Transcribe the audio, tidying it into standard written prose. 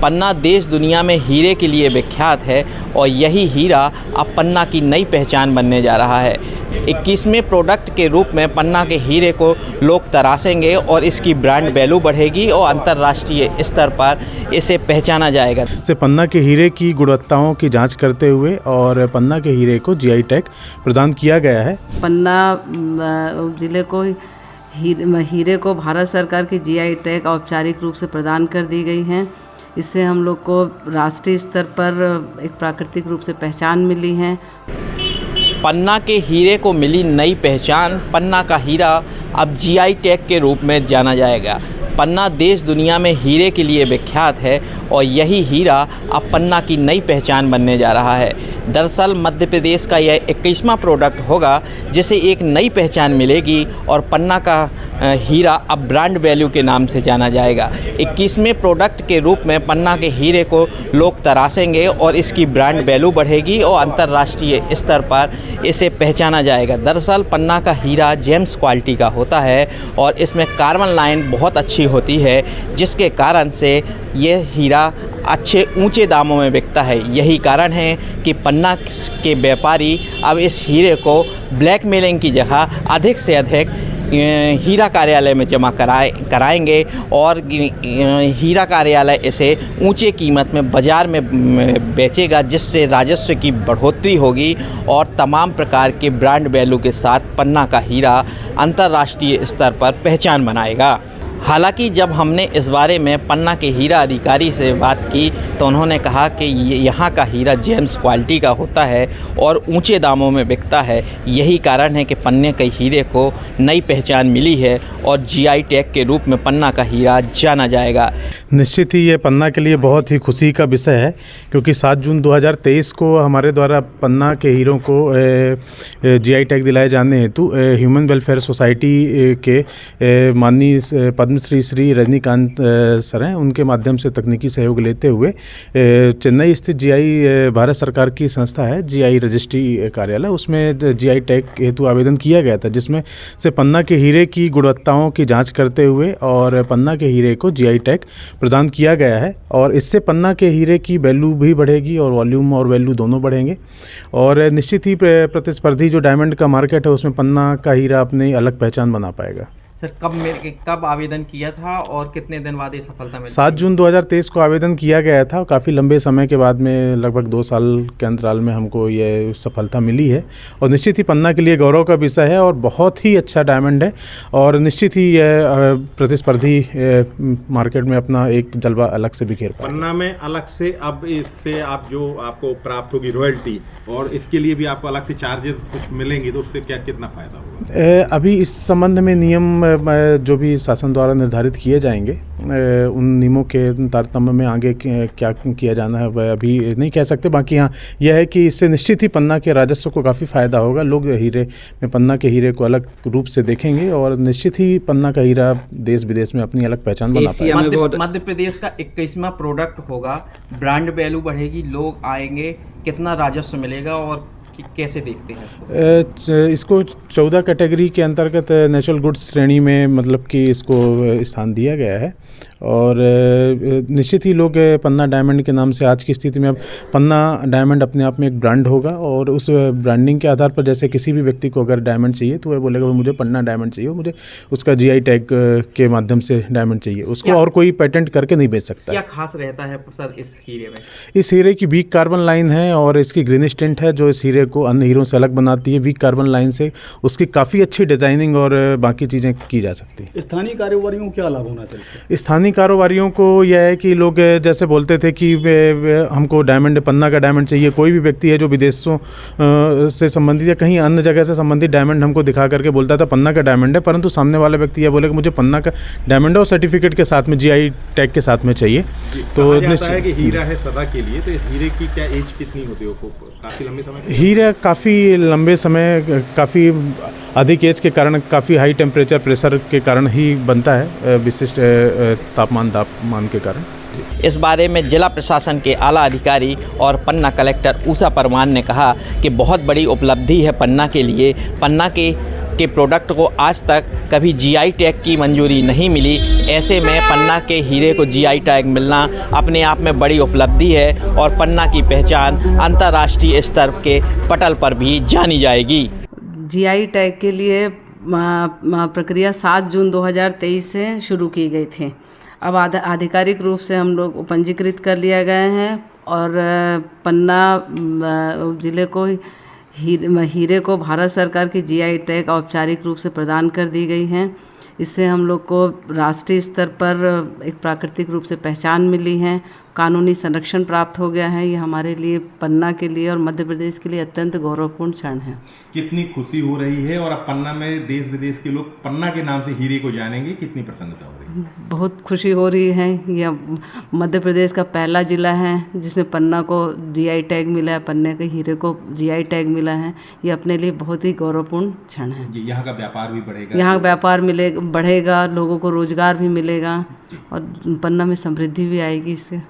पन्ना देश दुनिया में हीरे के लिए विख्यात है और यही हीरा अब पन्ना की नई पहचान बनने जा रहा है। 21वें प्रोडक्ट के रूप में पन्ना के हीरे को लोग तराशेंगे और इसकी ब्रांड वैल्यू बढ़ेगी और अंतर्राष्ट्रीय स्तर पर इसे पहचाना जाएगा। से पन्ना के हीरे की गुणवत्ताओं की जांच करते हुए और पन्ना के हीरे को जीआई टैग प्रदान किया गया है। पन्ना जिले को हीरे को भारत सरकार की जीआई टैग औपचारिक रूप से प्रदान कर दी गई हैं। इससे हम लोग को राष्ट्रीय स्तर पर एक प्राकृतिक रूप से पहचान मिली है। पन्ना के हीरे को मिली नई पहचान। पन्ना का हीरा अब जीआई टैग के रूप में जाना जाएगा। पन्ना देश दुनिया में हीरे के लिए विख्यात है और यही हीरा अब पन्ना की नई पहचान बनने जा रहा है। दरअसल मध्य प्रदेश का यह 21वां प्रोडक्ट होगा जिसे एक नई पहचान मिलेगी और पन्ना का हीरा अब ब्रांड वैल्यू के नाम से जाना जाएगा। 21वें प्रोडक्ट के रूप में पन्ना के हीरे को लोग तराशेंगे और इसकी ब्रांड वैल्यू बढ़ेगी और अंतर्राष्ट्रीय स्तर पर इसे पहचाना जाएगा। दरअसल पन्ना का हीरा जेम्स क्वालिटी का होता है और इसमें कार्बन लाइन बहुत अच्छी होती है, जिसके कारण से ये हीरा अच्छे ऊंचे दामों में बिकता है। यही कारण है कि पन्ना के व्यापारी अब इस हीरे को ब्लैकमेलिंग की जगह अधिक से अधिक हीरा कार्यालय में जमा कराएंगे और हीरा कार्यालय इसे ऊंचे कीमत में बाज़ार में बेचेगा, जिससे राजस्व की बढ़ोतरी होगी और तमाम प्रकार के ब्रांड वैल्यू के साथ पन्ना का हीरा अंतर्राष्ट्रीय स्तर पर पहचान बनाएगा। हालांकि जब हमने इस बारे में पन्ना के हीरा अधिकारी से बात की तो उन्होंने कहा कि यहाँ का हीरा जेम्स क्वालिटी का होता है और ऊंचे दामों में बिकता है। यही कारण है कि पन्ने के हीरे को नई पहचान मिली है और जीआई टैग के रूप में पन्ना का हीरा जाना जाएगा। निश्चित ही ये पन्ना के लिए बहुत ही खुशी का विषय है, क्योंकि 7 जून 2023 को हमारे द्वारा पन्ना के हीरों को जीआई टैग दिलाए जाने हेतु ह्यूमन वेलफेयर सोसाइटी के माननीय श्री रजनीकांत सर हैं, उनके माध्यम से तकनीकी सहयोग लेते हुए चेन्नई स्थित जीआई भारत सरकार की संस्था है जीआई रजिस्ट्री कार्यालय, उसमें जीआई टैग हेतु आवेदन किया गया था, जिसमें से पन्ना के हीरे की गुणवत्ताओं की जांच करते हुए और पन्ना के हीरे को जीआई टैग प्रदान किया गया है। और इससे पन्ना के हीरे की वैल्यू भी बढ़ेगी और वॉल्यूम और वैल्यू दोनों बढ़ेंगे और निश्चित ही प्रतिस्पर्धी जो डायमंड का मार्केट है उसमें पन्ना का हीरा अपनी अलग पहचान बना पाएगा। सर कब आवेदन किया था और कितने दिन बाद ये सफलता मिली? 7 जून 2023 को आवेदन किया गया था। काफ़ी लंबे समय के बाद में लगभग 2 साल के अंतराल में हमको ये सफलता मिली है और निश्चित ही पन्ना के लिए गौरव का विषय है और बहुत ही अच्छा डायमंड है और निश्चित ही यह प्रतिस्पर्धी मार्केट में अपना एक जलवा अलग से बिखेर पाएगा। पन्ना में अलग से अब इससे आप जो आपको प्राप्त होगी रॉयल्टी और इसके लिए भी आपको अलग से चार्जेस कुछ मिलेंगे, तो उससे क्या कितना फ़ायदा होगा? अभी इस संबंध में नियम जो भी शासन द्वारा निर्धारित किए जाएंगे उन नियमों के तारतम्य में आगे क्या किया जाना है वह अभी नहीं कह सकते। बाकी हाँ यह है कि इससे निश्चित ही पन्ना के राजस्व को काफ़ी फ़ायदा होगा। लोग हीरे में पन्ना के हीरे को अलग रूप से देखेंगे और निश्चित ही पन्ना का हीरा देश विदेश में अपनी अलग पहचान बना पाएगा। मध्य प्रदेश का 21वां प्रोडक्ट होगा, ब्रांड वैल्यू बढ़ेगी, लोग आएंगे, कितना राजस्व मिलेगा और कैसे देखते हैं इसको 14 कैटेगरी के अंतर्गत नेचुरल गुड्स श्रेणी में मतलब कि इसको स्थान दिया गया है और निश्चित ही लोग पन्ना डायमंड के नाम से आज की स्थिति में अब पन्ना डायमंड अपने आप में एक ब्रांड होगा और उस ब्रांडिंग के आधार पर जैसे किसी भी व्यक्ति को अगर डायमंड चाहिए तो वह बोलेगा मुझे पन्ना डायमंड चाहिए, मुझे उसका जीआई टैग के माध्यम से डायमंड चाहिए, उसको और कोई पेटेंट करके नहीं बेच सकता। क्या खास रहता है सर इस हीरे में? इस हीरे की वीक कार्बन लाइन है और इसकी ग्रीनिश टिंट है जो इस हीरे को अन्य हीरों से अलग बनाती है। वीक कार्बन लाइन से उसकी काफ़ी अच्छी डिजाइनिंग और बाकी चीज़ें की जा सकती है। स्थानीय कारोबारियों को क्या लाभ होना चाहिए? स्थानीय कारोबारियों को यह है कि लोग जैसे बोलते थे कि हमको डायमंड पन्ना का डायमंड चाहिए, कोई भी व्यक्ति है जो विदेशों से संबंधित या कहीं अन्य जगह से संबंधित डायमंड हमको दिखा करके बोलता था पन्ना का डायमंड है, परंतु सामने वाला व्यक्ति यह बोलेगा मुझे पन्ना का डायमंड और सर्टिफिकेट के साथ में जीआई टैग के साथ में चाहिए। तो निश्चित है कि हीरा है सदा के लिए, तो हीरे की क्या एज कितनी होती है? काफ़ी लंबे समय हीरा काफ़ी लंबे समय काफ़ी अधिक एज के कारण काफ़ी हाई टेम्परेचर प्रेशर के कारण ही बनता है, विशिष्ट तापमान के कारण। इस बारे में जिला प्रशासन के आला अधिकारी और पन्ना कलेक्टर उषा परमार ने कहा कि बहुत बड़ी उपलब्धि है पन्ना के लिए। पन्ना के के प्रोडक्ट को आज तक कभी जीआई टैग की मंजूरी नहीं मिली। ऐसे में पन्ना के हीरे को जीआई टैग मिलना अपने आप में बड़ी उपलब्धि है और पन्ना की पहचान अंतर्राष्ट्रीय स्तर के पटल पर भी जानी जाएगी। जीआई टैग के लिए प्रक्रिया 7 जून 2023 से शुरू की गई थी। अब आधिकारिक रूप से हम लोग पंजीकृत कर लिया गए हैं और पन्ना ज़िले को हीरे को भारत सरकार की जीआई टैग औपचारिक रूप से प्रदान कर दी गई है। इससे हम लोग को राष्ट्रीय स्तर पर एक प्राकृतिक रूप से पहचान मिली है, कानूनी संरक्षण प्राप्त हो गया है। ये हमारे लिए, पन्ना के लिए और मध्य प्रदेश के लिए अत्यंत गौरवपूर्ण क्षण है। कितनी खुशी हो रही है और अब पन्ना में देश विदेश के लोग पन्ना के नाम से हीरे को जानेंगे, कितनी प्रसन्नता हो रही है? बहुत खुशी हो रही है। यह मध्य प्रदेश का पहला ज़िला है जिसमें पन्ना को जीआई टैग मिला है, पन्ने के हीरे को जीआई टैग मिला है। ये अपने लिए बहुत ही गौरवपूर्ण क्षण है। यहाँ का व्यापार भी बढ़ेगा, यहाँ व्यापार बढ़ेगा, लोगों को रोजगार भी मिलेगा और पन्ना में समृद्धि भी आएगी इससे।